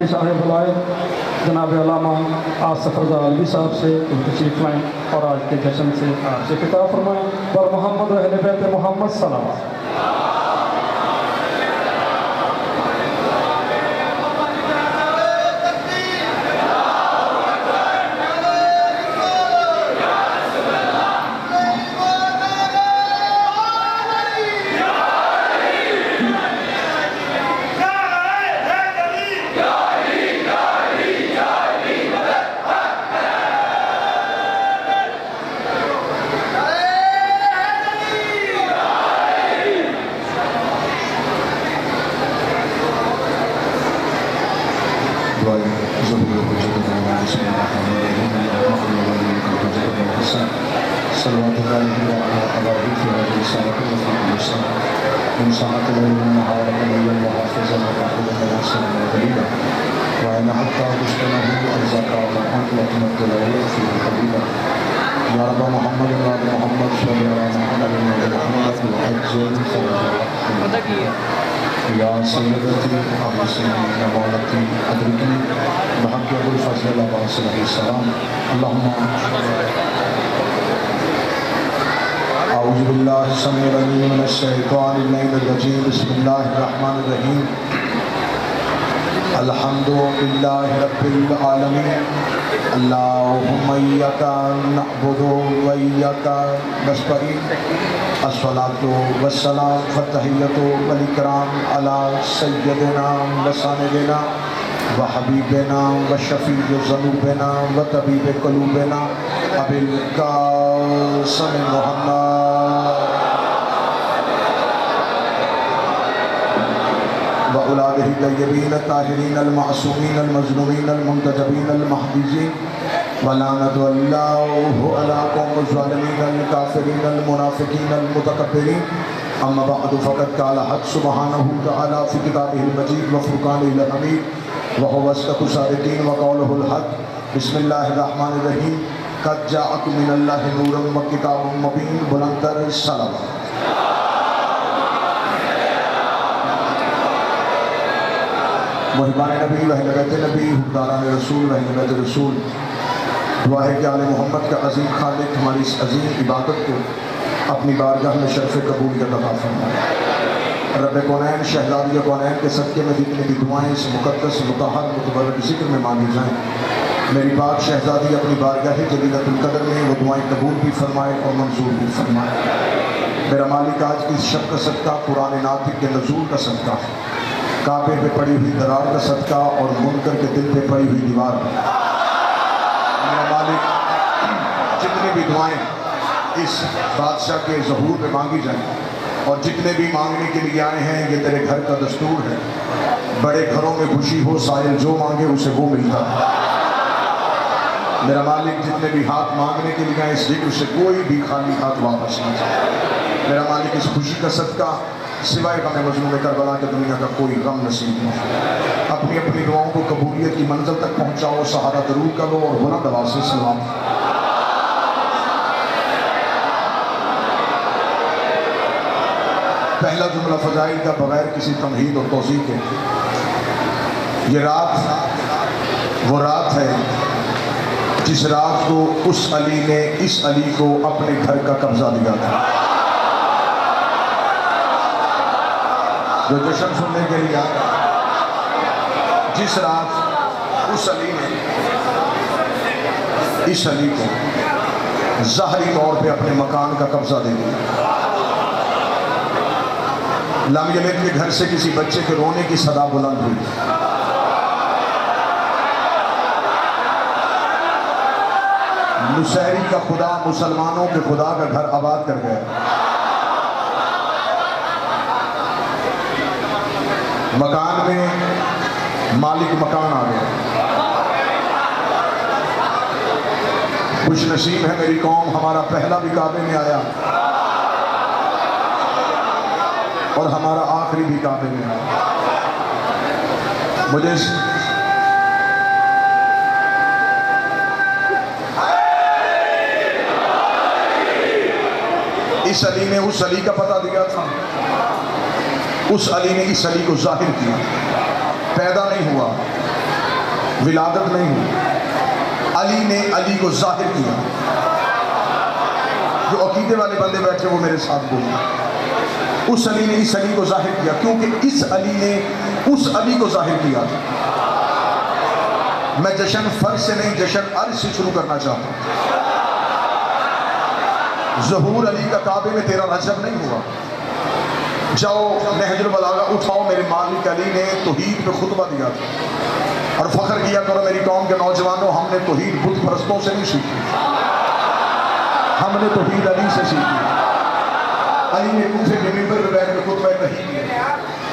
साहिब बुलाए जनाब अल्लामा आसिफ रज़ा अलवी साहब से तशरीफ़ लाएँ और आज के जश्न से आपसे खिताब फरमाएँ और मोहम्मद अहले बैत मोहम्मद सलाम। अल्हम्दुलिल्लाहि रब्बिल आलमीन अल्लाहुम्मा इय्याका नअबुदु व इय्याका नस्तईन अस्सलातु वस्सलाम फतहियतु वल इकराम अला सय्यदिना व सनदिना व हबीबिना व शफीइ ज़ुनूबिना व तबीब क़ुलूबिना अबिल क़ासिम मुहम्मद व औलादिही तय्यबीन ताहिरीन अल-मासूमीन अल-मज़लूमीन अल-मुंतजबीन अल-महदीज़ीन व लानतुल्लाहि अला क़ौमिज़ ज़ालिमीन अल-काफ़िरीन अल-मुनाफ़िक़ीन अल-मुतकब्बिरीन अम्मा बअद फ़क़द क़ाल हक़ सुब्हानहु तआला फ़ी किताबिहिल मजीद व फ़ुरक़ानिहिल हमीद व हुवा अस्दक़ु सादिक़ीन व क़ौलुहुल हक़ बिस्मिल्लाहिर रहमानिर रहीम क़द जाअकुम मिनल्लाहि नूरुम व किताबुम मुबीन बुलंदतर सलावत। मुहिबान नबी व अहले बैत नबी हुक्मरान रसूल व अहले बैत रसूल, दुआ है कि आले मोहम्मद का अज़ीम खालिक हमारी इस अज़ीम इबादत को अपनी बारगाह में शर्फ़ कबूलियत अता फरमाए। रब कौनैन शहज़ादी कौनैन के सदक़े में जितनी भी दुआएँ इस मुक़द्दस मुतहर मुतबर्रक ज़िक्र में मांगी जाएँ, मेरी पाक शहज़ादी अपनी बारगाह जलीलतुल क़द्र में वो दुआएँ कबूल भी फरमाए और मंजूर भी फरमाए। मेरा मालिक आज की इस शब का सदका कुरान नातिक़ के नज़ूल का सदका, काबे पे पड़ी हुई दरार का सदका और मुनकर के दिल पे पड़ी हुई दीवार। मेरा मालिक जितनी भी दुआएं इस बादशाह के ज़हूर में मांगी जाएं और जितने भी मांगने के लिए आए हैं, ये तेरे घर का दस्तूर है। बड़े घरों में खुशी हो, साहिल जो मांगे उसे वो मिलता है। मेरा मालिक जितने भी हाथ मांगने के लिए आए, इस जिक्र से कोई भी खाली हाथ वापस ना जाए। मेरा मालिक इस खुशी का सदका सिवाय गम मजलूम करबला के दुनिया का कोई गम नसीब नहीं। अपनी अपनी दुआओं को कबूलियत की मंजिल तक पहुँचाओ, सहारा जरूर करो और बुलंद आवाज़ से सलाम। पहला जुमला फ़ज़ाइल का बगैर किसी तमहीद और तौज़ीह के, ये रात वो रात है जिस रात को उस अली ने इस अली को अपने घर का कब्जा दिया था। जो जश्न सुनने के लिए आया, जिस रात उस अली ने इस अली को ज़ाहरी तौर पे अपने मकान का कब्जा दे दिया। लम यलिद के घर से किसी बच्चे के रोने की सदा बुलंद हुई। नुसैरी का खुदा मुसलमानों के खुदा का घर आबाद कर गया। मकान में मालिक मकान आ गया। खुश नसीब है मेरी कौम, हमारा पहला भी काबे में आया और हमारा आखिरी भी काबे में आया। मुझे इस अली ने उस अली का पता दिया था, उस अली ने इस अली को जाहिर किया। पैदा नहीं हुआ, विलादत नहीं हुई, अली ने अली को जाहिर किया। जो अकीदे वाले बंदे बैठे वो मेरे साथ बोले, उस अली ने इस अली को जाहिर किया, क्योंकि इस अली ने उस अली को जाहिर किया। मैं जश्न फर्ज से नहीं, जश्न अर्ज से शुरू करना चाहता हूं। ज़हूर अली का काबे में 13 रजब नहीं हुआ। जाओ नहजुल बलागा उठाओ, मेरे मालिक अली ने तौहीद पे खुतबा दिया था और फख्र किया करो मेरी कौम के नौजवानों, हमने तौहीद बुत परस्तों से नहीं सीखी, हमने तौहीद अली से सीखी। अली ने कूफे के मिंबर पे बैठ के खुतबा कही दिया।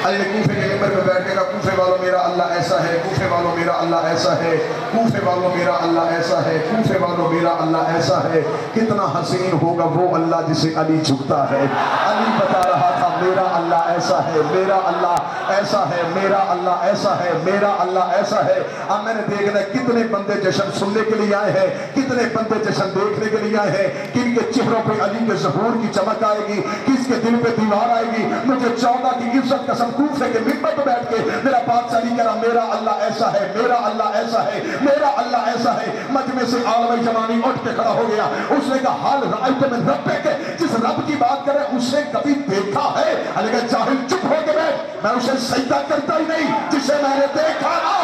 अली ने कूफे के मिंबर पे बैठ के कहा, कूफे वालों मेरा अल्लाह ऐसा है, कूफे वालों मेरा अल्लाह ऐसा है, कूफे वालों मेरा अल्लाह ऐसा है, कूफे वालों मेरा अल्लाह ऐसा है। कितना हसीन होगा वो अल्लाह जिसे अली झुकता है। अली बता रहा था मेरा अल्लाह ऐसा है, मेरा अल्लाह ऐसा है, मेरा अल्लाह ऐसा है, मेरा अल्लाह ऐसा है। अब मैंने देखना कितने बंदे जश्न सुनने के लिए आए हैं, कितने बंदे जश्न देखने के लिए आए हैं, किनके चेहरों पे अली के ज़हूर की चमक आएगी, किसके दिल पे दीवार आएगी। मुझे 14 की इज्जत कसम कूफे के मिंबर पे बैठ के मेरा बादशाह अली कह रहा मेरा अल्लाह ऐसा है, मेरा अल्लाह ऐसा है, मेरा अल्लाह ऐसा है। मजमे से आलम जमानी उठ के खड़ा हो गया। उसने कहा हाल राइट में रब के, जिस रब की बात करे उसे कभी देखा है? अली का जाहिल चुप हो के बैठ, मैं उसे सजदा करता ही नहीं जिसे मैंने देखा ना।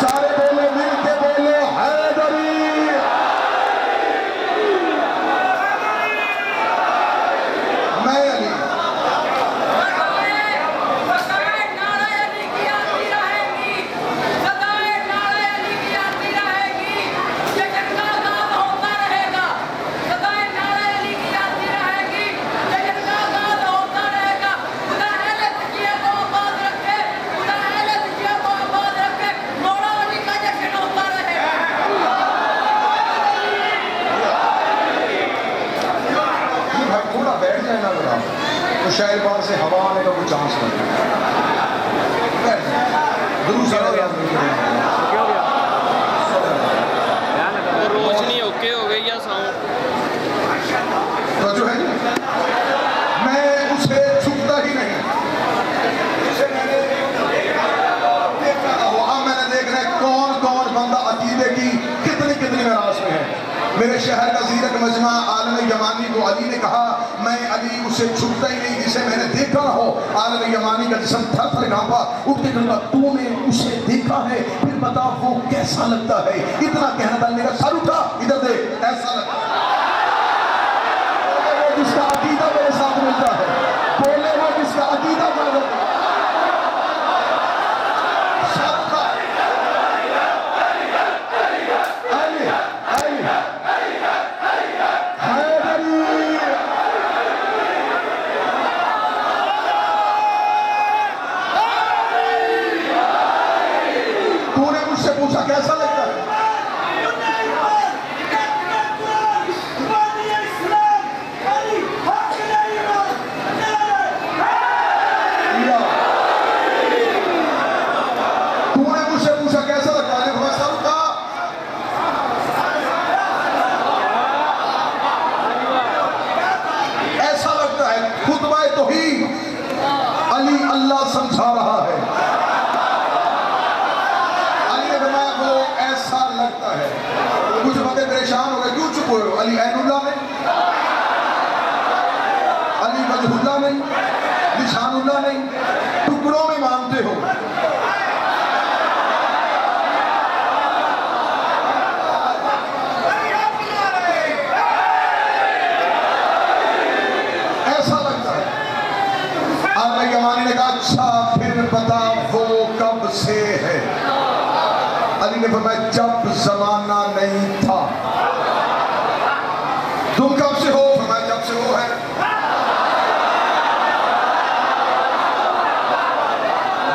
सारे बोलो, मिल के बोलो हैदरी। मैं अली तो शायद बार से हवा आने का कोई चांस नहीं। रोशनी ओके हो गई या साउंड तो जो है मैं उसे छुपता ही नहीं। मैंने देखना है कौन कौन बंदा अकीदे की कितनी कितनी मेरास में है। मेरे शहर का ज़ीरत मजमा आलम यमानी को अली ने कहा मैं अली उसे छुपता ही नहीं जिसे मैंने देखा ना हो। आलम यमानी का जिस्म थर थर कांपा। उठते कहूँगा तूने उसे देखा है, फिर बता वो कैसा लगता है। इतना कहना था, मेरा सर उठा, इधर देख, ऐसा लगता है वो जिसका अकीदा मेरे साथ मिलता है। बोले वो जिसका अकीदा पूछा कैसा लगता है? तूने मुझसे पूछा कैसा लगता है? ऐसा लगता है। खुतबा तौहीद अली अल्लाह समझा रहा है। लगता है कुछ बंदे परेशान हो गए, क्यों चुप हो? अली ऐनुल्लाह नहीं, अली वजहुल्लाह नहीं, निशानुल्लाह नहीं, टुकड़ों में मानते हो। ऐसा लगता है। आलम यमानी ने कहा अच्छा फिर बता वो कब से है? अली ने फरमाया जब जमाना नहीं था। तुम कब से हो? फरमाया जब से वो है।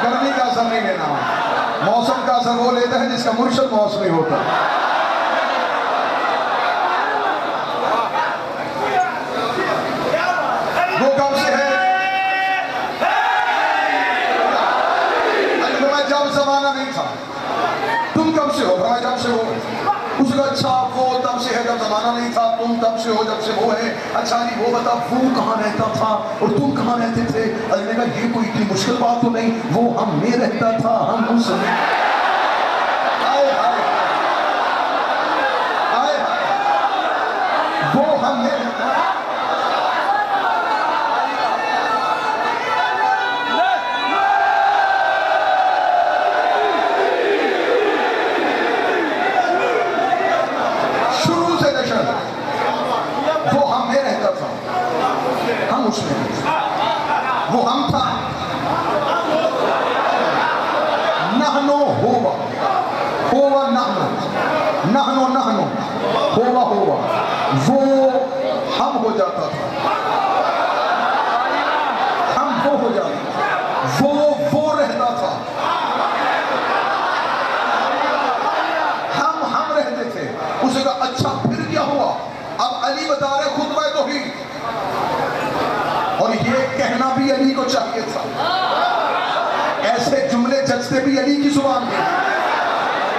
गर्मी का असर नहीं लेना, मौसम का असर वो लेता है जिसका मुर्शद मौसमी होता है। वो कब से है? अली फरमाया जब जमाना नहीं था। तुम कब से हो? फरमाया जब से वो। उसका अच्छा वो तब से है जब जमाना नहीं था, तुम तब से हो जब से वो है। अच्छा जी वो बता वो कहाँ रहता था और तुम कहाँ रहते थे? अल्लाह ने कहा ये कोई इतनी मुश्किल बात तो नहीं, वो हम में रहता था, हम उसमें। आए हाय आए हाय, वो हम में रहता। वो हम में रहता था, हम उसमें, वो हम था। नहनो होवा होवा नहनो, नहनो नहनो होवा होवा, वो हम हो जाता था, हम वो हो जाते थे, वो रहता था, हम रहते थे। उसे कहा अच्छा फिर क्या हुआ? अब अली बता रहे खुतबा तौहीद, और ये कहना भी अली को चाहिए था, ऐसे जुमले जचते भी अली की जुबान में,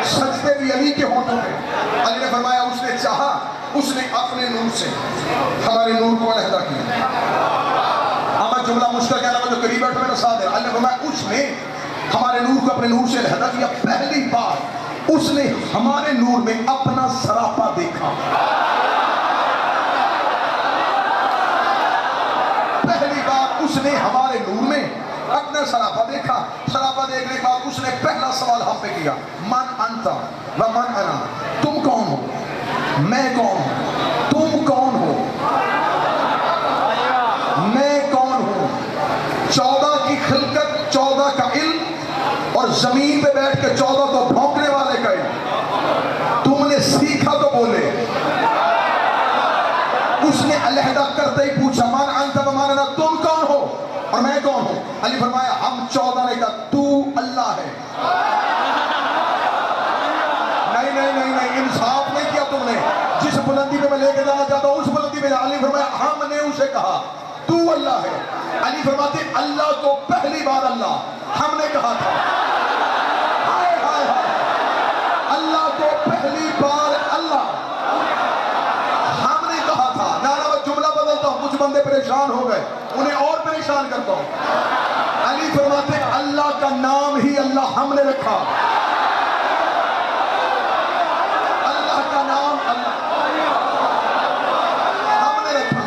सजते भी अली के होठों में। अली ने फरमाया उसने चाहा, उसने अपने नूर से हमारे नूर को अलहदा किया। हमारा जुमला मुश्किल कहना जो करीब बैठे मेरा साथ है। अली ने फरमाया उसने हमारे नूर को अपने नूर से अलहदा किया। पहली बार उसने हमारे नूर में अपना सरापा देखा। पहली बार उसने हमारे नूर में अपना सरापा देखा। सरापा देखने के बाद उसने पहला सवाल हम पे किया, मन अंता व मन अना, तुम कौन हो, मैं कौन हूं, तुम कौन हो, मैं कौन हूं। 14 की खिलकत, 14 का इल्म, और जमीन पे बैठ के 14 को भौंकने वाले का इल्म। तुमने सीखा तो बोले। उसने अलहदा करते ही पूछा, मन अंता व मन अना, तुम कौन हो और मैं कौन हूं? अली फरमाया हम 14 ने कहा तू अल्लाह है। नहीं नहीं नहीं नहीं, इंसाफ नहीं किया तुमने। जिस बुलंदी पे मैं लेके जाना चाहता हूं उस बुलंदी पे। अली फरमाया हमने उसे कहा तू अल्लाह है। अली फरमाते अल्लाह को पहली बार अल्लाह हमने कहा था। हाय हाय हाय, अल्लाह को पहली बार अल्लाह हमने कहा था। नाना मैं जुमला बदलता हूं, कुछ बंदे परेशान हो गए, उन्हें और परेशान करता हूं। अली फरमाते अल्लाह का नाम ही अल्लाह हमने रखा। अल्लाह का नाम अल्लाह हमने रखा।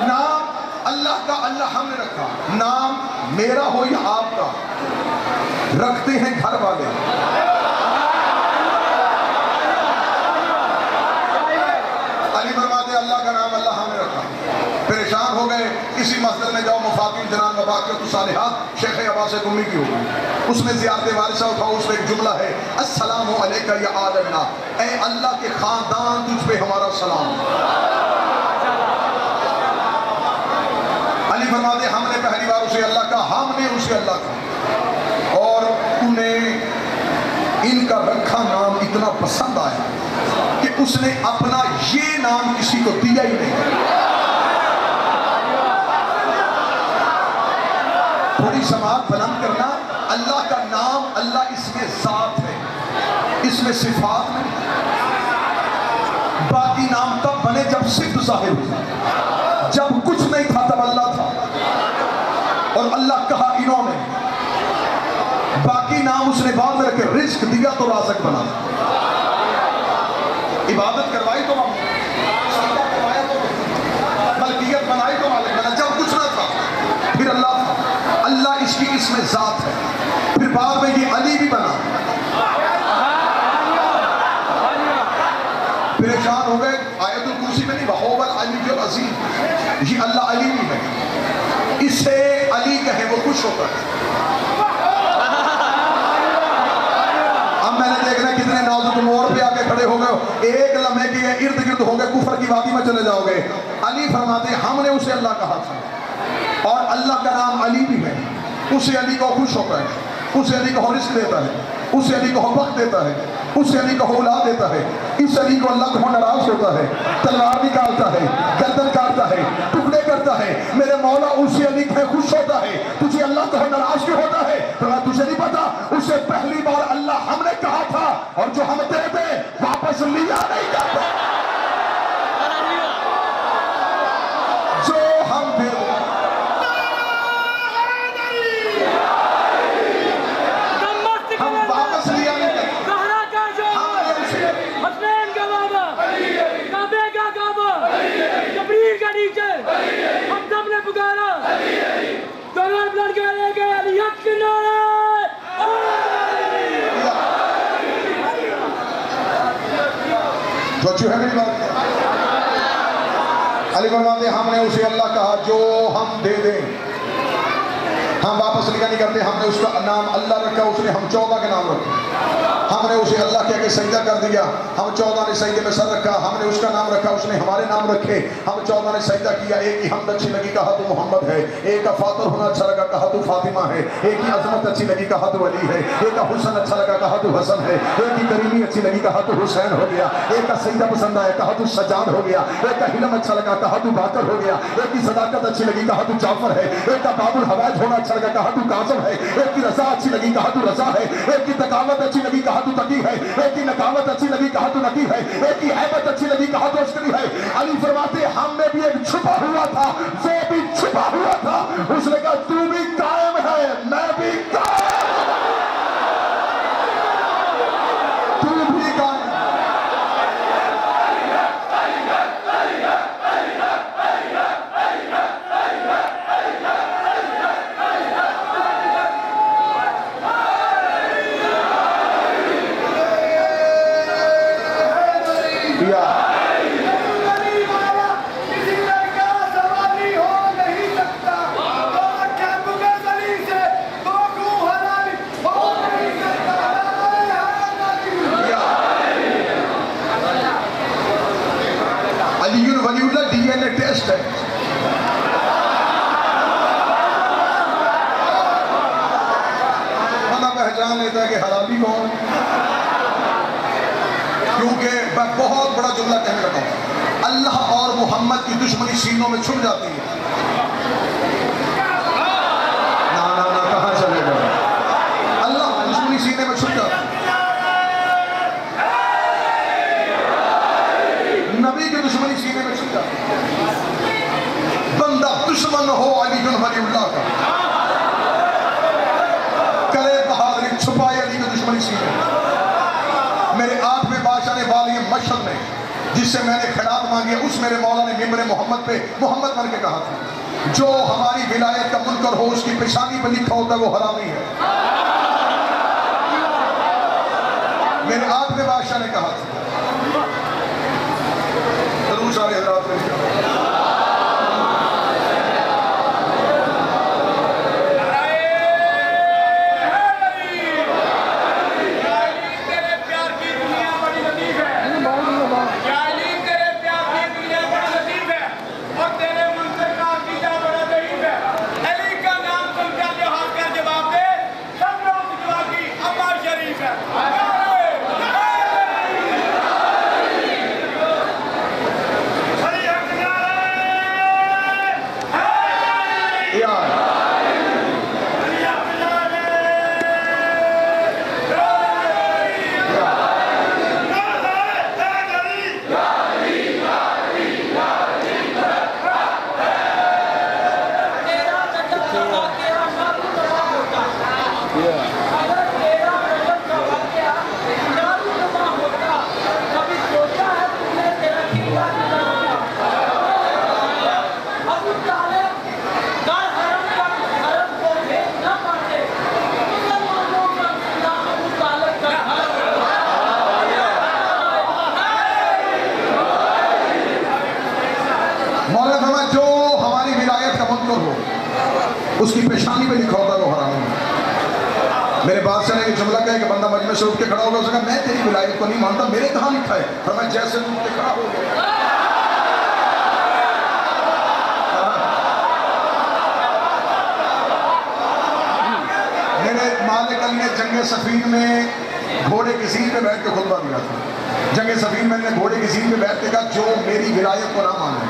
नाम अल्लाह का अल्लाह हमने रखा। नाम मेरा हो या आपका, रखते हैं घर वाले। अली फरमाते अल्लाह का नाम अल्लाह हमने रखा। परेशान हो गए, किसी मस्जिद में जाओ, मुफातिल जनान वबाक़ियतु सालिहात शेख अब्बास गुम्मी की होगी, उसमें ज़ियारत वारिसा उठाओ, उसमें एक जुमला है, अस्सलामु अलैका या आलना, ऐ अल्लाह के खानदान तुझ पे हमारा सलाम। अली फरमाते हमने पहली बार उसे अल्लाह का, हमने उसे अल्लाह का, और उन्हें इनका रखा नाम इतना पसंद आया कि उसने अपना ये नाम किसी को दिया ही नहीं। थोड़ी समात बुलंद करना। अल्लाह का नाम अल्लाह, इसमें जात है, इसमें सिफात नहीं। बाकी नाम तब बने जब सिर्फ जाहिर हुआ, जब कुछ नहीं था तब अल्लाह था, और अल्लाह कहा इन्होंने। बाकी नाम उसने बाद में रखे, रिस्क दिया तो राज़िक बना, इबादत करवाई तो करवाया तो, मलकियत बनाई तो मालिक बना। जब कुछ ना था फिर अल्लाह था, अल्लाह इसकी इसमें जात है। फिर बाद में ये अली भी बना। परेशान हो गए, आयतुल कुर्सी में नहीं, वहुवल अलीयुल अज़ीम, ये अल्लाह अली भी है, इसे अली कहे वो खुश होता है। अब मैंने देखना कितने नाजुक मोड़ पे आके खड़े हो गए, एक लम्हे के इर्द गिर्द हो गए, कुफर की वादी में चले जाओगे। अली फरमाते हमने उसे अल्लाह कहा था, और अल्लाह का नाम अली भी है। उसे अली को खुश होता है, उसे अली को रिस्क देता है, उसे अली को वक्त देता है, उसे अली को औलाद देता है। इस अली को अल्लाह को नाराज होता है, तलवार निकालता है, गर्दन काटता है, टुकड़े कर करता है, मेरे मौला उनसे अली पे खुश होता है, तुझे अल्लाह तो नाराज क्यों होता है? तो तुझे नहीं पता, उसे पहली बार अल्लाह हमने कहा था और जो हम देते वापस लिया नहीं जाता, जो हम दे हम वापस लिया नहीं करते। का नीचे हम सब ने पुकारा, दोनों लड़के लेके अली हक के नारे। जो है मेरी बात, अली फरमाते हमने उसे अल्लाह कहा जो हम दे दें, हम वापस लिया नहीं करते। हमने उसका नाम अल्लाह रखा, उसने हम 14 के नाम रखे। हमने उसे अल्लाह कह के सजदा कर दिया, हम 14 ने सजदे में सर रखा। हमने उसका नाम रखा, उसने हमारे नाम रखे, हम 14 ने सजदा किया। एक की हमद अच्छी लगी, कहा तू मोहम्मद है। एक का फातर होना अच्छा लगा, कहा तू फातिमा है। एक की अजमत अच्छी लगी, कहा तू अली है। एक का हुस्न अच्छा लगा, कहा तू हसन है। एक की करीमी अच्छी लगी, कहा तू हुसैन हो गया। एक का सजदा पसंद आया, कहा तू सज्जाद हो गया। एक का हिलम अच्छा लगा, कहा तू बाकर हो गया। एक की सदाकत अच्छी लगी, कहा तू जाफर है। एक का बाबुल हवाज होना अच्छा लगा, कहा तू कासिम है। एक की रजा अच्छी लगी, कहा तू रजा है। एक की तकावत अच्छी लगी, कहा तू तकी है। एक की नकावत अच्छी लगी, कहा तू नकी है। एक की हैबत अच्छी लगी, कहा तू अस्करी है। अली फरमाते हम में भी एक छुपा हुआ था, वो भी छुपा हुआ था। उसने कहा तू भी कायम है, मैं भी कायम, तू भी कायम। वलीउल्लाह डीएनए टेस्ट है। बंदा पहचान लेता है कि हरामी कौन, क्योंकि मैं बहुत बड़ा जुमला कहने लगा हूं, अल्लाह और मोहम्मद की दुश्मनी सीनों में छुप जाती है। ना ना ना कहां चले गए, अल्लाह की दुश्मनी सीने में छुप जाती है, नबी की दुश्मनी सीने में छुप जाती है। बंदा दुश्मन हो अली वलीउल्लाह का, करे बहादुरी, छुपाए अली की दुश्मनी सीने में। मेरे 8वें बादशाह ने वाली मशहद में जिससे मैंने खिलाफ मांगी, उस मेरे मौला ने मिंबर मोहम्मद पे मोहम्मद बन के कहा था, जो हमारी विलायत का मुनकर हो उसकी पेशानी पर लिखा होता है वो हरामी है। मेरे 8वें बादशाह ने कहा था। जरूर सारे हजरात में उसकी पेशानी पे लिखा होता है वो हरामी है। मेरे बादशाह ने जुमला कहा कि बंदा मजमे से उठ के खड़ा होगा, उसने कहा मैं तेरी विलायत को नहीं मानता, मेरे कहाँ लिखा है? और मैं जैसे उठ के खड़ा हो गया। मेरे मालिक अली ने जंगे सफीन में घोड़े की सीट पे बैठ के खुतबा दिया था। जंगे सफीन में घोड़े की सीट पे बैठ के कहा जो मेरी विलायत को ना माने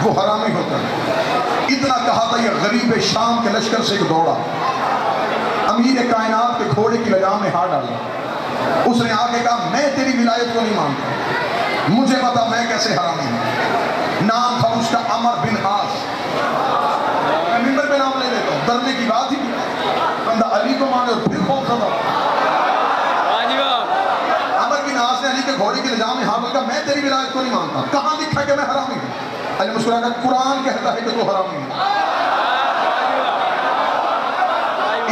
वो हरामी होता है। इतना कहा था, यह गरीब शाम के लश्कर से एक दौड़ा, अमीर कायनात के घोड़े की लगाम में हाथ डाला। उसने आके कहा, मैं तेरी विलायत को नहीं मानता, मुझे पता मैं कैसे हरामी हूं। नाम था उसका अमर बिन आस। मैं मिंबर पे नाम ले लेता हूं, डरने की बात ही नहीं। बंदा अली को माने और फिर खौफ था। अमर बिन आस ने अली के घोड़े की लगाम में हाथ डाला, मैं तेरी विलायत को नहीं मानता। कहां लिखा कि मैं हरामी हूं? अली मुस्कुरा कर, कुरान कहता है कि तू हरामी है।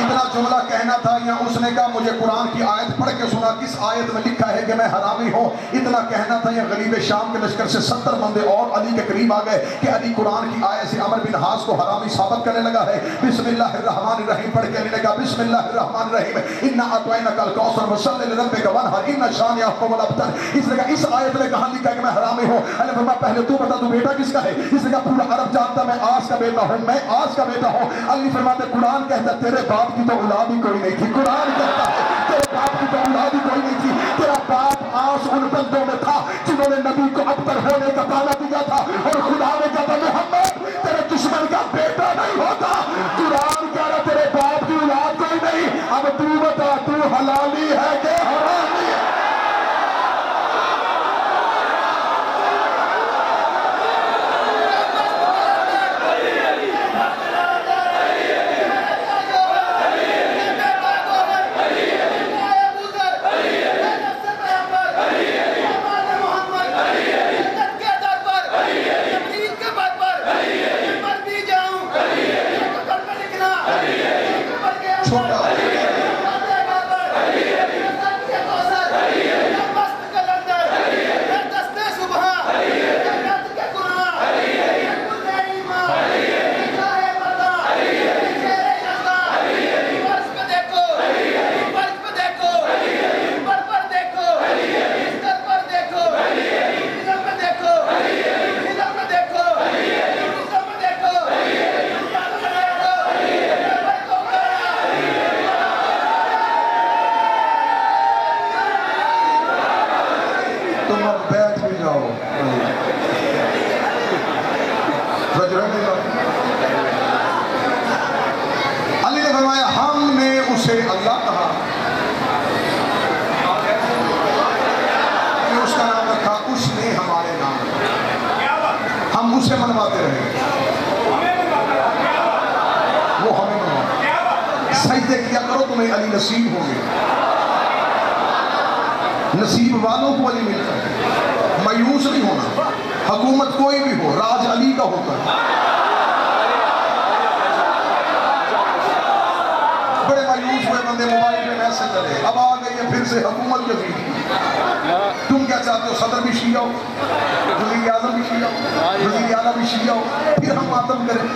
इतना जुमला कहना था, या उसने कहा मुझे कुरान की आयत पढ़ के सुना, किस आयत में लिखा है कि मैं हरामी हूं? इतना कहना था, या गरीब शाम के लश्कर से 70 बंदे और अली के करीब आ गए कि अली कुरान की आयत से अमर बिन हास को हरामी साबित करने लगा है। बिस्मिल्लाहिर्रहमानिर्रहीम पढ़ के अली ने कहा, बिस्मिल्लाहिर्रहमानिर्रहीम इन्ना अतवैनकल कौसर वसल्लि लिरब्बिका वनहर इन्ना शानिअक हुवल अबतर। इसने कहा, इस आयत में कहां लिखा है कि मैं हरामी हूं? अली फरमाया, पहले तू बता, तू बेटा किसका है? इसने कहा, पूरा अरब जानता मैं आस का बेटा हूं, मैं आस का बेटा हूं। अली फरमाते, कुरान कहता तेरे बाप की तो औलाद ही कोई नहीं थी। कुरान कहता है तेरे बाप की तो औलाद ही कोई नहीं थी। तेरा बाप आस उन बंदों में था जिन्होंने नबी को अबतर होने का ताना दिया था, और खुदा ने कहा, मोहम्मद तेरे दुश्मन का बेटा नहीं होता। कुरान कह रहा तेरे बाप की औलाद कोई नहीं। अब तू बता, तू हलाली है कि हरामी है? अली ने फरमाया, हमने उसे अल्लाह कहा, उसका नाम रखा, उसने हमारे नाम, हम उसे मनवाते रहे, वो हमें मनवाते। सजदे किया करो, तुम्हें अली नसीब होंगे। नसीब वालों को अली मिलता है। मायूस नहीं होना, हुकूमत कोई भी हो, राज अली का होता है। बड़े मायूस हुए बंदे, मोबाइल में मैसेज करे, अब आ गई है फिर से हुकूमत यजीद। तुम क्या चाहते हो? सदर भी शिया हो, वज़ीर आज़म भी शिया हो, वज़ीर आला भी शिया हो, फिर हम मातम करें।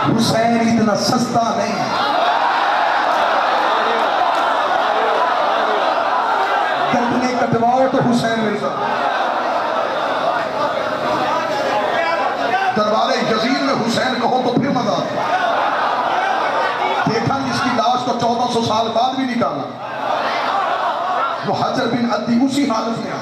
हुसैन इतना सस्ता नहीं। गर्दनें कटवाओ तो हुसैन मिर्जा। दरबारे यजीद में हुसैन कहो तो फिर मजा आता। देखा जिसकी लाश को 1400 साल बाद भी निकाला, वो हजर बिन अद्दी उसी हालत में आ।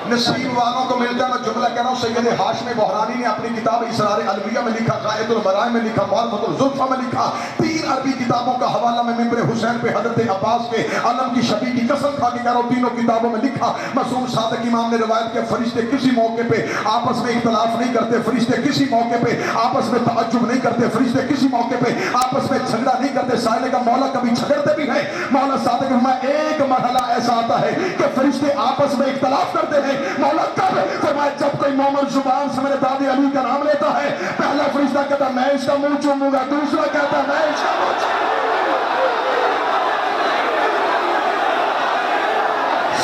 नसीब वालों को मिलता है। मैं जुमला कह रहा हूँ, सैयद हाशमी बहरानी ने अपनी किताब इसरार अलविया में लिखा, कायदुल बराए में लिखा, मारिफतुल ज़ुल्फ़ा में लिखा, 3 अरबी किताबों का हवाला में मिंबर हुसैन पे हजरत अब्बास के अलम की शबी की कसम खा के कह रहा हूँ, तीनों किताबों में लिखा। मासूम सादिक इमाम ने रिवायत किया, फरिश्ते किसी मौके पे आपस में इख्तलाफ नहीं करते, फरिश्ते किसी मौके पे आपस में तअज्जुब नहीं करते, फरिश्ते किसी मौके पे आपस में झगड़ा नहीं करते। साहिल का मौला कभी झगड़ते भी है। मौला सादिक में एक मरहला ऐसा आता है कि फरिश्ते आपस में इख्तलाफ करते हैं। मौला कब? फरमाया जब कोई मोमिन जुबान से मेरे दादी अली का नाम लेता है, पहला फरिश्ता कहता मैं इसका मुंह चूमूंगा, दूसरा कहता मैं इसका मुंह चूमूंगा।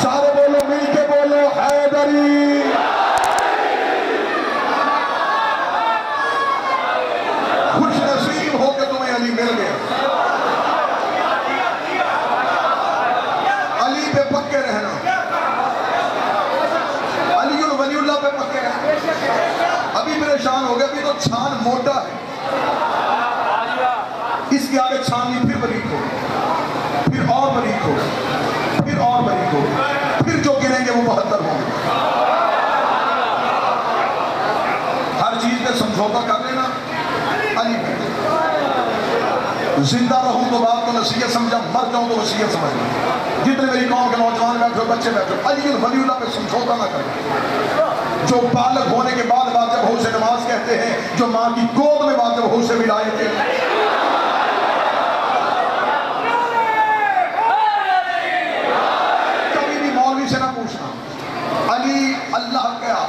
सारे बोलो, मिल के बोलो, हैदरी। खुश नसीब हो के तुम्हें अली मिल गया। अली पे पक्के रहना, वलीउल्लाह पे पक्के रहना। अभी परेशान हो गया, अभी तो छान मोटा है, इसके आगे छानी फिर बरीक हो, फिर और बरीक हो। फिर और बारीक होगी, फिर जो गिनेंगे वो 72 होंगे। हर चीज में समझौता कर लेना। अली जिंदा रहूं तो बात को नसीहत समझा, मर जाऊं तो वसीयत समझ। जितने मेरी कौम के नौजवान बैठे हो, बच्चे बैठे हो, अली वलीउल्लाह पे समझौता ना करें। जो बालक होने के बाद वाजिब हो से नमाज कहते हैं, जो माँ की गोद में वाजिब हो से विलायत है। कभी भी मौलवी से ना पूछना अली अल्लाह क्या,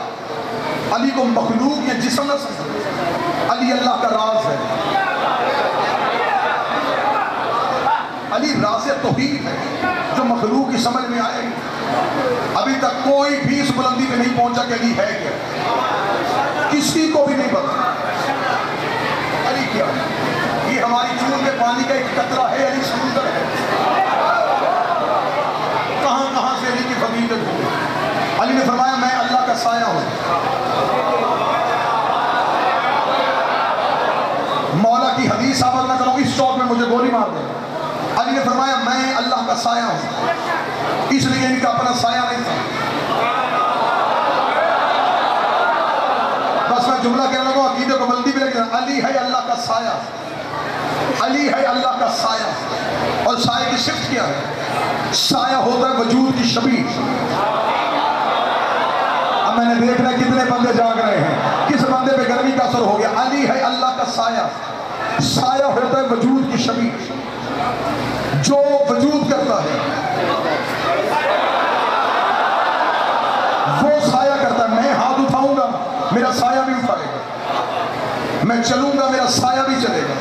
अली को मखलूक या जिस्म ना समझो, अली अल्लाह का राज है। अली राज़े तौहीद है जो मखलूक की समझ में आए। अभी तक कोई भी इस बुलंदी पे नहीं पहुंचा कि अली है क्या, किसी को भी नहीं पता अली क्या है। ये हमारी चून के पानी का एक कतरा है, अली समुंदर है। कहां कहां से अली की फजीलत हो। अली ने फरमाया मैं अल्लाह का साया हूं। मौला की हदीस साबित ना करूं, इस चौक में मुझे गोली मार दे। अली ने फरमाया मैं अल्लाह का साया हूं, इसलिए इनका अपना साया नहीं था। बस मैं जुमला कहने लगा, अकीदे को बल्दी भी लगे। अली है अल्लाह का साया, अली है अल्लाह का साया। और साये की सिफ्त क्या है? साया होता है वजूद की शबी। अब मैंने देखना कितने बंदे जाग रहे हैं, किस बंदे पे गर्मी का असर हो गया। अली है अल्लाह का साया। साया होता है वजूद की शबी, जो वजूद करता है वो साया करता है। मैं हाथ उठाऊंगा मेरा साया भी उठाएगा, मैं चलूंगा मेरा साया भी चलेगा।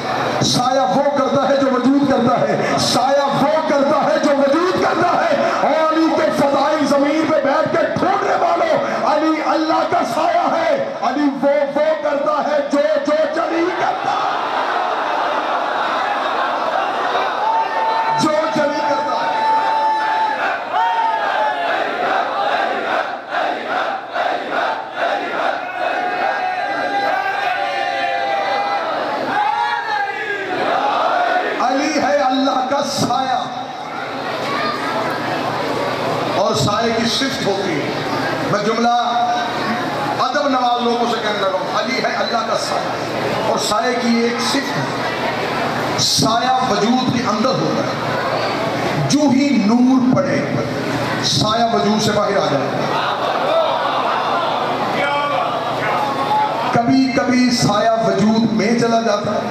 साया वो करता है जो वजूद करता है, साया वो करता है जो वजूद करता है। और अली के फजाइल जमीन पे बैठ के ढूंढने वालों, अली अल्लाह का साया है। अली वो करता है जो चली करता है, साया। और साये की सिफ्त होती है। मैं जुमला अदब नवाज लोगों से कहने लगा हूं, अली है अल्लाह का साया। और साये की एक सिफ्त है, साया वजूद के अंदर होता है। जो ही नूर पड़े साया वजूद से बाहर आ जाता है। कभी कभी साया वजूद में चला जाता है,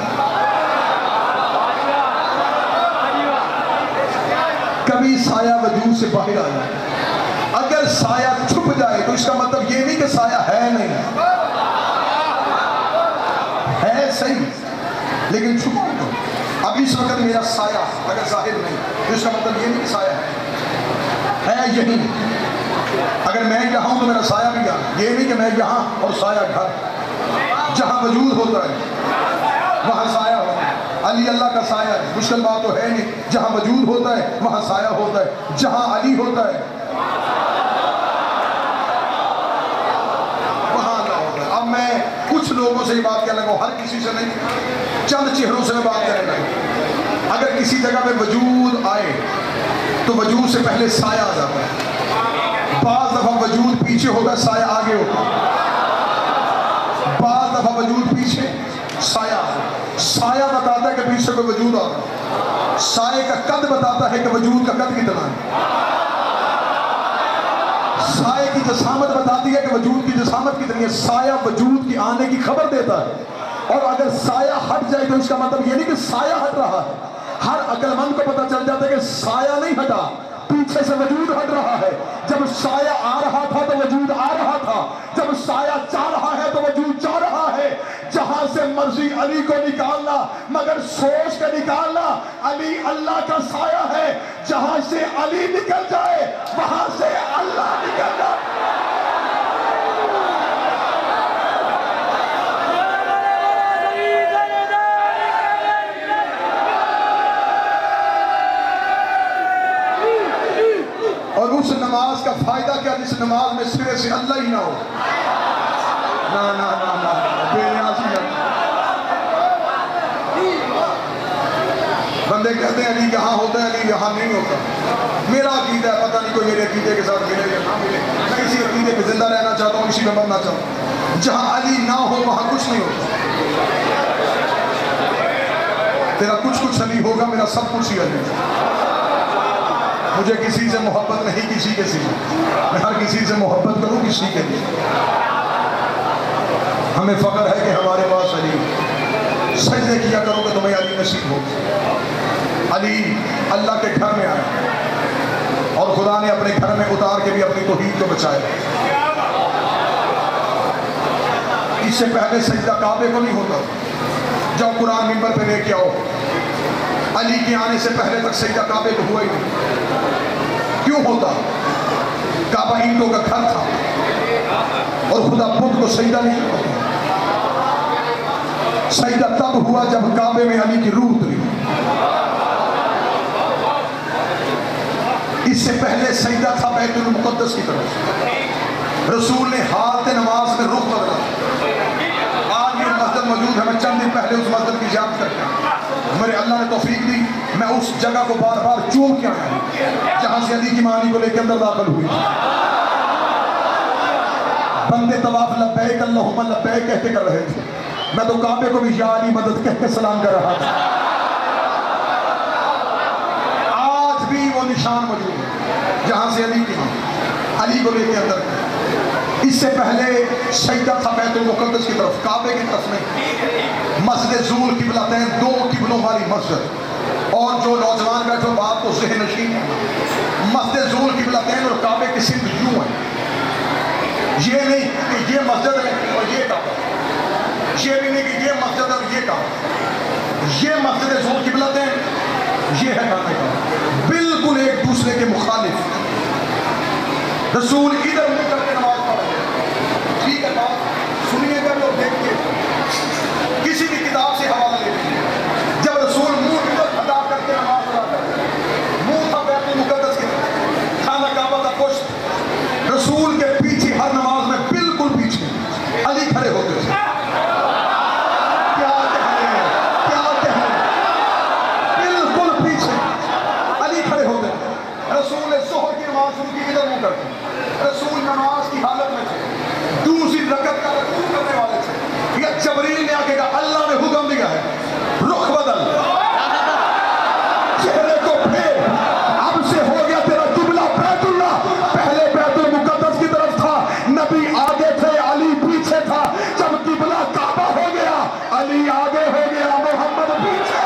कभी साया वजूद से बाहर आ जाए। अगर साया छुप जाए तो इसका मतलब ये नहीं कि साया है नहीं, है सही लेकिन छुपा तो। अब इस वक्त मेरा साया अगर जाहिर नहीं तो इसका मतलब ये नहीं कि साया है यही। अगर मैं यहाँ हूं तो मेरा साया भी यहाँ, ये नहीं कि मैं यहाँ और साया घर। जहां वजूद होता है वहां साया होता है। अली अल्लाह का साया है, मुश्किल बात तो है नहीं। जहां वजूद होता है वहां साया होता है, जहां अली होता है वहां अल्लाह होता है। अब मैं कुछ लोगों से ही बात करने लगा, हर किसी से नहीं, चंद चेहरों से मैं बात करने लगा। अगर किसी जगह पे वजूद आए तो वजूद से पहले साया आ जाता है। बाज़ दफा वजूद पीछे होता है, साया आगे होता है। बाज़ दफा वजूद पीछे, साया साया बताता है कि पीछे कोई वजूद आ रहा है। साये का कद बताता है कि वजूद का कद कितना है। साये की जसामत बताती है कि वजूद की जसामत कितनी है। साया वजूद की आने की खबर देता है। और अगर साया हट जाए तो इसका मतलब ये नहीं कि साया हट रहा है। हर अक्लमंद को पता चल जाता है कि साया नहीं हटा, पीछे से वजूद हट रहा है। जब साया आ रहा था तो वजूद आ रहा था, जब साया जा रहा है तो वजूद जा रहा है। जहां से मर्जी अली को निकालना, मगर सोच के निकालना, अली अल्लाह का साया है। जहां से अली निकल जाए वहां से अल्लाह निकल जाए। और उस नमाज का फायदा क्या जिस नमाज में सिरे से अल्लाह ही ना हो। ना ना ना ना बेनियाजी ना। बंदे कहते हैं अली यहाँ होता है, अली यहाँ नहीं होता। मेरा अकीदा है, पता नहीं कोई मेरे अकीदे के साथ मिले या ना मिले, मैं इसी अकीदे पे जिंदा रहना चाहता हूँ, इसी में मरना चाहता हूँ। जहाँ अली ना हो वहाँ कुछ नहीं होता। तेरा कुछ अली होगा, मेरा सब कुछ ही अली। मुझे किसी से मोहब्बत नहीं, किसी के सिवा। मैं हर किसी से मोहब्बत करूँ, किसी के लिए। हमें फख्र है कि हमारे पास अली। सजदे किया करोगे तुम्हें अली नसीब हो। अली अल्लाह के घर में आया और खुदा ने अपने घर में उतार के भी अपनी तौहीद को बचाया। इससे पहले सजदा काबे को नहीं होता। जाओ कुरान मिंबर पे लेके आओ, अली के आने से पहले तक सजदा काबे को हुआ ही नहीं। क्यों होता? काबा ईंटों का घर था और खुदा बुत को सजदा नहीं करता। सजदा तब हुआ जब काबे में अली की रूह उतरी। इससे पहले सजदा था बैतुल मुक़द्दस की तरफ। रसूल ने हाथ नमाज में रुख बदला। आज ये मस्जिद मौजूद है, मैं चंद दिन पहले उस मस्जिद की याद करता हूँ। मेरे अल्लाह ने तौफीक दी, मैं उस जगह को बार बार चूम के आया हूँ जहाँ से अली की मानी को लेकर अंदर दाखिल हुई। बंदे तवाफ लब्बैक अल्लाहुम्मा लब्बैक कहते कर रहे थे, मैं तो काबे को भी या अली मदद कह के सलाम कर रहा था। आज भी वो निशान मौजूद है जहां से अली की अली को लेके अंदर। इससे पहले सजदा था बैतुल मुक़द्दस की तरफ, काबे की तरफ नहीं। मस्जिद ज़ुल किबलतैन, दो किबलों वाली मस्जिद। और जो नौजवान बैठो बात तो ज़हन नशीन, मस्जिद ज़ुल किबलतैन और काबे की सिर्फ यूं है। ये नहीं कि ये मस्जिद है और ये काबा, ये भी नहीं कि ये मस्जिद और ये काबा। ये मस्जिद ज़ुल किबलतैन, ये है काबा। बिल्कुल एक दूसरे के मुखालिफ। रसूल इधर मुंह करके नमाज पढ़ रहे। ठीक है, बात सुनिएगा लोग, देख के किसी भी किताब से हवाला ले लीजिए। जब रसूल मुंह इधर अदा करके नमाज पढ़ा करते, मुंह था बैतुल मुक़द्दस की तरफ, खाना काबा का पुष्ट। रसूल के पीछे हर नमाज में बिल्कुल पीछे अली खड़े होते थे। बिल्कुल पीछे अली खड़े होते थे। रसूल ने ज़ोहर की नमाज शुरू की, इधर मुंह करके। रसूल नमाज की हालत में थे, दूसरी रकअत का रुकू करने वाले थे। या जबरील ने आके कहा अल्लाह ने हुक्म दिया है, रुख बदल, चेहरे को फेर, अब से हो गया तेरा किबला बैतुल्लाह। पहले बैतुल मुक़द्दस की तरफ था, नबी आगे थे, अली पीछे था। जब किबला काबा हो गया, अली आगे हो गया, मोहम्मद पीछे।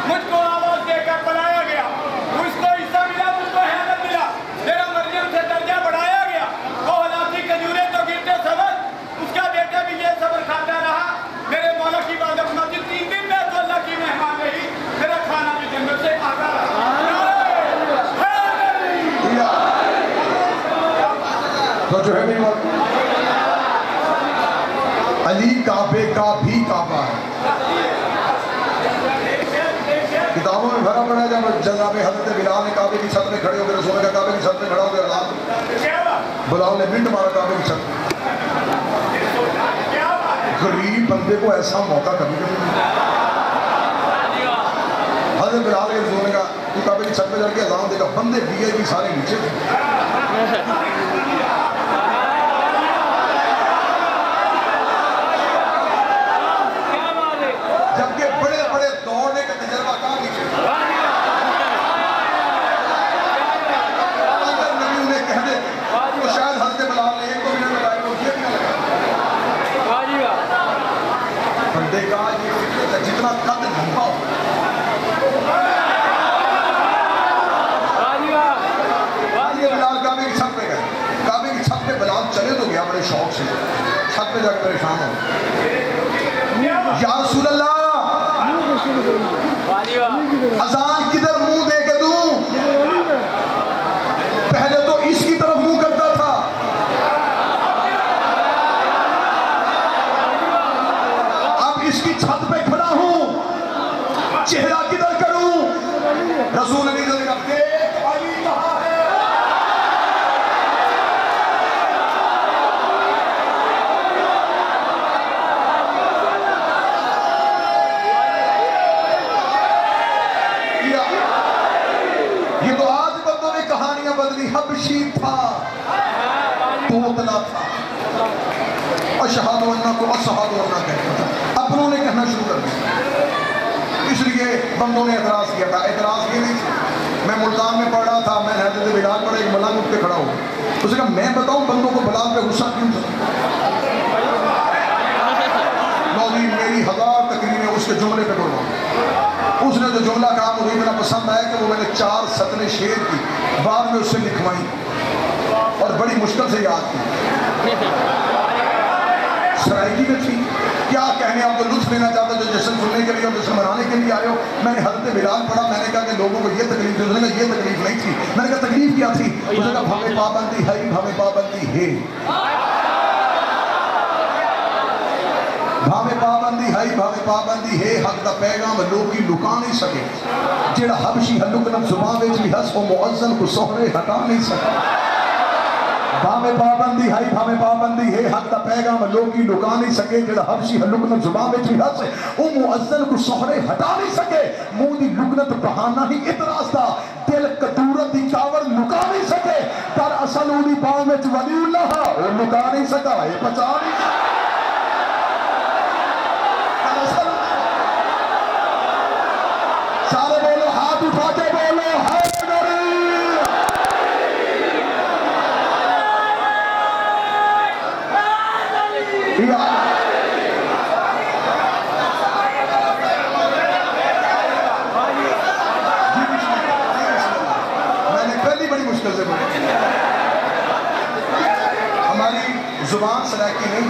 मुझको आवाज देकर बुलाया गया, मुझको हिस्सा मिला, मुझको हैदर मिला, मेरा मरियम से दर्जा बढ़ाया गया। वो हलाती खजूरें तो गिरते सबर, उसका बेटा भी ये सबर खाता रहा। मेरे मौला की इबादत मस्जिद 3 दिन में तो अल्लाह की मेहमान रही, मेरा खाना भी जन्नत से आता रहा। तो जो है नहीं, अली काबे का भी काबा है। किताबों में भरा पड़ा है। जब जनाब हज़रत बिलाल ने काबे की छत में खड़े होकर रसूल का काबे की छत में खड़ा होकर रात बिलाल ने मिनट मारा काबे की छत में। गरीब बंदे को ऐसा मौका कभी नहीं मिला। हज़रत बिलाल के रसूल ने कहा तू काबे की छत पे चढ़ के अज़ान देगा। बंदे वीआईपी सारे नीचे थे। जबकि बड़े बड़े दौड़ने का तजर्बा कहाँ नीचे। अगर नबी उन्हें कह दे तो शायद हज़रत बिलाल ने 1-2 मिनट लगाए, वो ये भी ना लगाए। बंदे का ये फिक्र है, जितना कद लंबा हो। बिलाल काबे की छत पे गए, काबे की छत पे बिलाल चले तो गया बड़े शौक से, छत पे जाकर परेशान हो। या रसूल अल्लाह, अजान किधर मुंह दे के दूं? अली हबशी था, तोतला था, अशहदु अन्ना को असहदु अन्ना कहता था, अपनों ने कहना शुरू कर दिया। इसलिए बंदों ने एतराज किया था। एतराज ये नहीं था, मैं मुल्तान में पढ़ रहा था, मैं हजरत बिलाल पर एक मलंग उठ के खड़ा हो, उसने कहा मैं बताऊं बंदों को बिलाल पे गुस्सा क्यों था। मौलवी मेरी 1000 तकरीरें उसके जुमले पे बोलूँ, उसने जो जुमला कहा मुझे इतना पसंद आया कि वो मैंने 4 सतरें शेर की बाद में उससे लिखवाई और बड़ी मुश्किल से याद की। सराइकी में थी, क्या कहने, आप तो लुत्फ लेना चाहते जो जश्न सुनने के लिए और जश्न मनाने के लिए आए हो। मैंने हज़रत बिलाल पढ़ा, मैंने कहा कि लोगों को ये तकलीफ थी, उसने कहा ये तकलीफ नहीं थी। मैंने कहा तकलीफ क्या थी, उसने कहा भावे पाबंदी है, भावे पाबंदी है, भावे पाबंदी है, भावे पाबंदी है, हक दा पैगाम लोग की लुका नहीं सके, जेड़ा हबशी हलुकनत जुबान विच भी हस ओ मुअज्जन को सोहरे हटा नहीं सका। भावे पाबंदी है, भावे पाबंदी है, हक दा पैगाम लोग की लुका नहीं सके, जेड़ा हबशी हलुकनत जुबान विच भी हस ओ मुअज्जन को सोहरे हटा नहीं सके। मुंह दी लुकनत बहाना ही इतराज था, दिल कदूरत दी कावड़ लुका नहीं सके। दर असल उदी बाह विच वलीउल्लाह ओ लुका नहीं सका, ये बचा नहीं सका। सारे बोलो, हाथ उठा के बोलो, हैदरी। मैंने पहली बड़ी मुश्किल से बोली, हमारी जुबान सरायकी नहीं,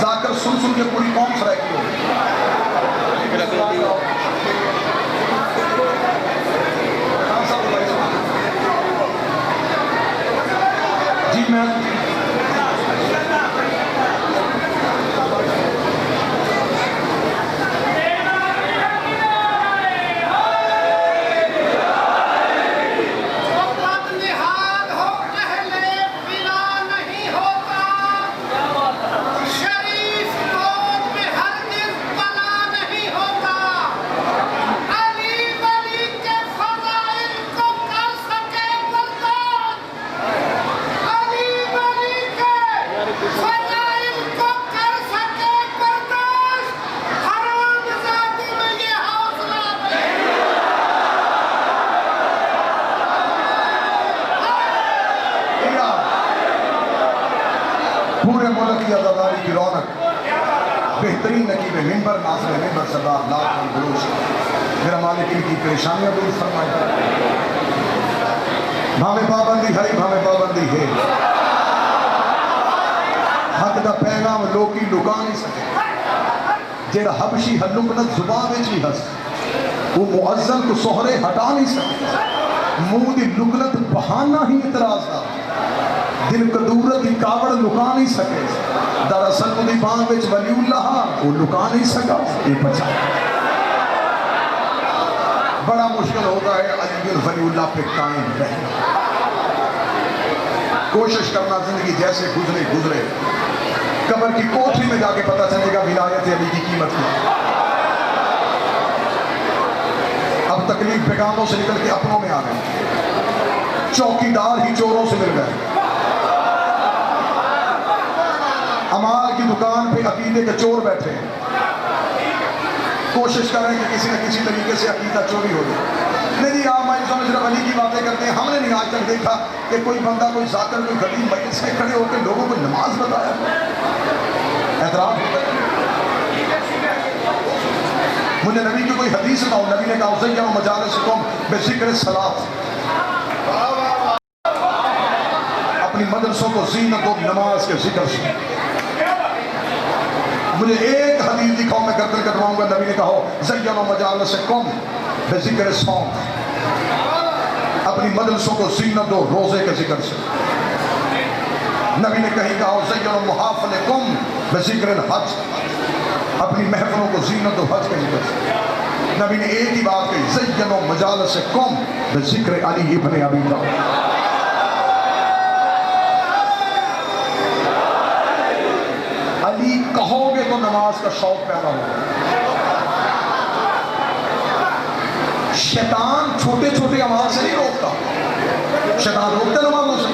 जाकर सुन सुन के पूरी कौम सरायकी हो। जी मैं पूरे मुल्क की आज़ादारी की रौनक, बेहतरीन नकीब मिंबर नाज़िर मिंबर सरदार लाख बलूच, मेरा मालिक इनकी परेशानियां दूर फरमाए। भावे पाबंदी है, भावे पाबंदी है, हक दा पैगाम लोग की लुका नहीं सके, जेड़ा हबशी हलुकनत जुबान विच भी हस वो मुअज्जन को सोहरे हटा नहीं सके। मुंह दी लुकनत बहाना ही इतराज था, दिल कदूरत की कावड़ लुका नहीं सके। दरअसल उदी बांग विच वलीउल्लाह वो लुका नहीं सका, ये बचा। बड़ा मुश्किल होता है अली वलीउल्लाह पे कायम रहना। कोशिश करना जिंदगी जैसे गुजरे गुजरे, कब्र की कोठरी में जाके पता चलेगा विलायत अली की कीमत क्या। अब तकलीफ बेगानों से निकल के अपनों में आ गई, चौकीदार ही चोरों से मिल गए। अमाल की दुकान पे अकीदे के चोर बैठे हैं, कोशिश कर रहे हैं कि किसी न किसी तरीके से अकीदा चोरी हो जाए। नहीं, आप मायूसों में सिर्फ अली की बातें करते हैं। हमने नहीं आज तक देखा कि कोई बंदा, कोई जाकर, कोई खतीब मस्जिद से खड़े होकर लोगों को नमाज बताया। एतराज मुझे नबी की कोई हदीस सुनाओ, नबी ने कहा ज़य्यनु मजालिसकुम बिज़िक्र सलात, अपनी मदरसों को ज़ीनत दो नमाज के जिक्र से। मुझे एक हदीस दिखाओ, मैं गर्दन कटवाऊंगा। नबी ने कहा ज़य्यनु मजालिसकुम बिज़िक्र सौम, अपनी मदरसों को ज़ीनत दो रोजे के जिक्र से। नबी ने कहीं कहा ज़य्यनु मुहाफ़िलकुम बिज़िक्र हज, अपनी महफिलों को ज़ीनत दो हज के जिक्र से। नबी ने एक ही बात कही ज़य्यनु मजालिसकुम बिज़िक्र अली इब्न अबी तालिब। अली कहोगे तो नमाज का शौक पैदा होगा। शैतान छोटे छोटे अमाल से नहीं रोकता, शैतान रोकते नमाजों से,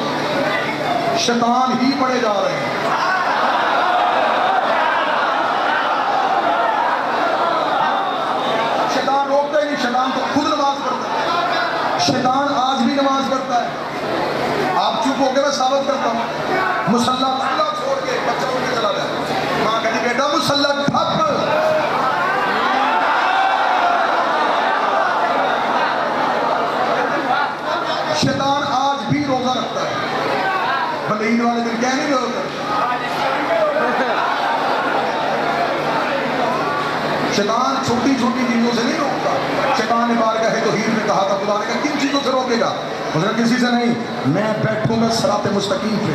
शैतान ही पड़े जा रहे हैं। शैतान रोकते ही नहीं, शैतान तो खुद नमाज पढ़ता है। शैतान आज भी नमाज पढ़ता है। आप चुप होकर मैं साबित करता हूँ। मुसल्ला छोड़ के बच्चा उठ के चला जाए, माँ कहती बेटा मुसल्ला ठप। शैतान आज भी रोजा रखता है, भले ईद वाले दिन क्या नहीं रोजा। शैतान छोटी छोटी चीजों से नहीं रोकता। शैतान ने बारगाह तौहीद में कहा था, खुदा ने कहा किन चीजों से रोकेगा? मतलब किसी से नहीं, मैं बैठूंगा सिरात मुस्तकीम पे,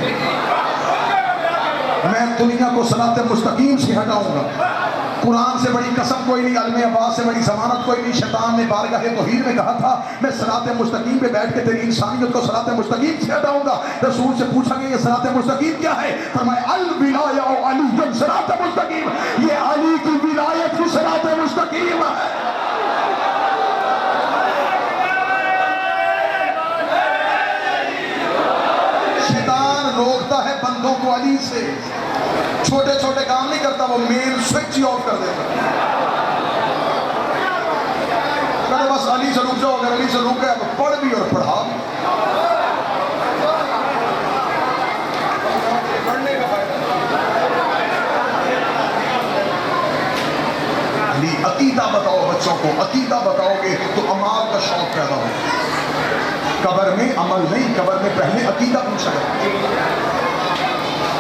मैं दुनिया को सिरात मुस्तकीम से हटाऊंगा। कुरान से बड़ी कसम कोई नहीं, अल्मे अब्बास से बड़ी जमानत कोई नहीं। शैतान ने बारगाह तौहीद में कहा था, मैं सिरात मुस्तकीम पे बैठ के तेरी इंसानियत को सिरात मुस्तकीम से हटाऊंगा। रसूल से पूछा गया ये सिरात मुस्तकीम क्या है? फरमाया अल विलाया अली सिरात मुस्तकीम, ये अली की विलायत की सिरात मुस्तकीम है। शैतान रोकता है बंदों को अली से, छोटे छोटे काम नहीं करता, वो मेन स्विच ही ऑफ कर देता। कहते बस अली से रुक जाओ, अगर अली से रुक गया तो पढ़ भी और पढ़ा भी। अली अकीदा बताओ बच्चों को, अकीदा बताओगे तो अमाल का शौक पैदा हो। कब्र में अमल नहीं, कब्र में पहले अकीदा पूछा जाए।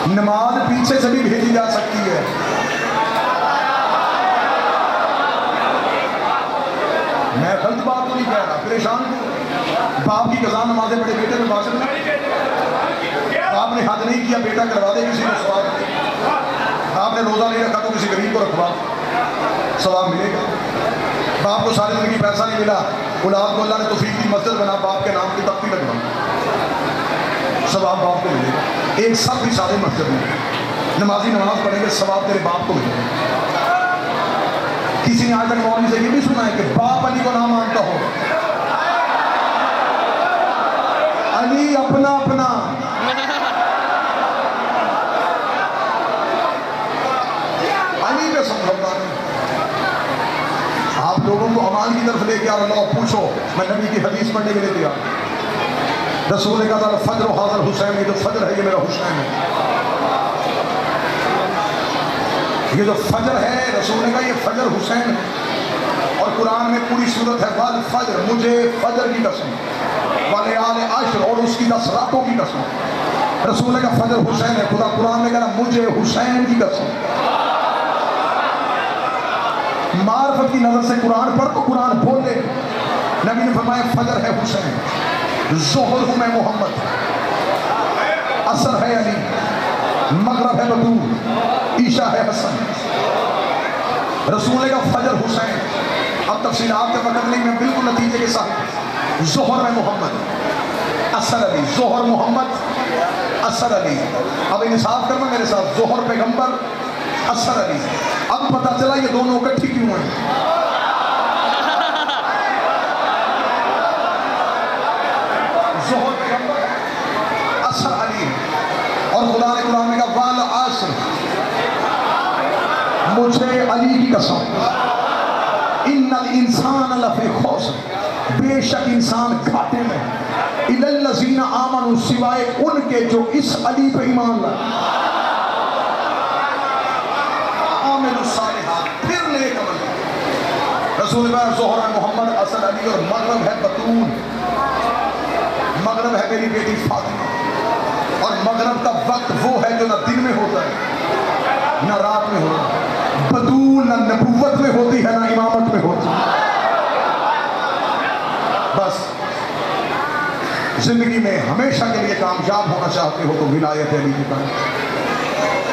नमाज पीछे से भी भेजी जा सकती है। मैं गलत बात तो नहीं कह रहा, परेशान हूं। बाप की कज़ा नमाजें पढ़े, बेटे में बात नहीं। आपने हद नहीं किया, बेटा करवा दे किसी को सवाब। आपने रोजा नहीं रखा तो किसी गरीब को रखवा, सवाब मिलेगा। बाप को सारी जिंदगी पैसा नहीं मिला, औलाद को अल्लाह ने तौफीक दी, मस्जिद बना, बाप के नाम की तख्ती लगवा, सवाब बाप को मिलेगा। एक सब भी सारे मस्जिद में नमाजी नमाज पढ़ेंगे, सवाब तेरे बाप को मिलेगा। किसी ने आज तक मौलवी से ये भी सुना है कि बाप अली को ना मानता हो? अली अपना अपना। अली पे समझौता नहीं। आप लोगों को अमाल की तरफ लेके आ रहा हूं, पूछो, मैं नबी की हदीस पढ़ने के लिए तैयार। रसूल ने कहा फजर हाज़र हुसैन, ये जो फजर है ये मेरा हुसैन है। ये जो फजर है, रसूल ने कहा ये फजर हुसैन है। और कुरान में पूरी सूरत है वल फजर, मुझे फजर की कसम, वाले आले अश्र, और उसकी 10 रातों की कसम। रसूल ने कहा फजर हुसैन है, खुदा कुरान ने कहा मुझे हुसैन की कसम। मार्फत की नजर से कुरान पढ़ तो कुरान बोले। नबी ने फरमाया फजर है हुसैन, ज़ोहर हूँ मैं मोहम्मद, असर है अली, मगरब है बतूल, ईशा है हसन। रसूल का फजर हुसैन। अब तफसीलात के वक्त नहीं, मैं बिल्कुल नतीजे के साथ। ज़ोहर में मोहम्मद, असर अली, ज़ोहर मोहम्मद, असर अली। अब इंसाफ करना मेरे साथ, ज़ोहर पैगंबर, असर अली। अब पता चला ये दोनों इकट्ठी क्यों हैं। ज़ोहर पैगंबर, असर अली। और खुदा ने कुरान में कहा वाल असर, मुझे अली की कसम, इन्नल इंसान लफी खुस्र, बेशक इंसान घाटे में, इल्लल्लज़ीना आमनू, सिवाय उनके जो इस अली पे ईमान लाए, फिर नेक अमल। रसूल ज़ोहर है मोहम्मद, असर अली, और मगरब है बतूल, मगरब है मेरी बेटी फातिमा। और मगरब का वक्त वो है जो ना दिन में होता है ना रात में होता है। बतूल ना नबुव्वत में होती है ना इमामत में होती है। बस जिंदगी में हमेशा के लिए कामयाब होना चाहते हो तो विलायत अली की तरह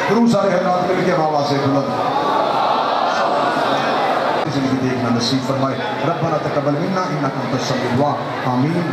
दुरूद सारे हज़रात मिलके बाबा से बुलंद जिंदगी देखना नसीब फरमाए। रब्बना तक़ब्बल मिन्ना इन्नका अंतस समीउद दुआ। आमीन।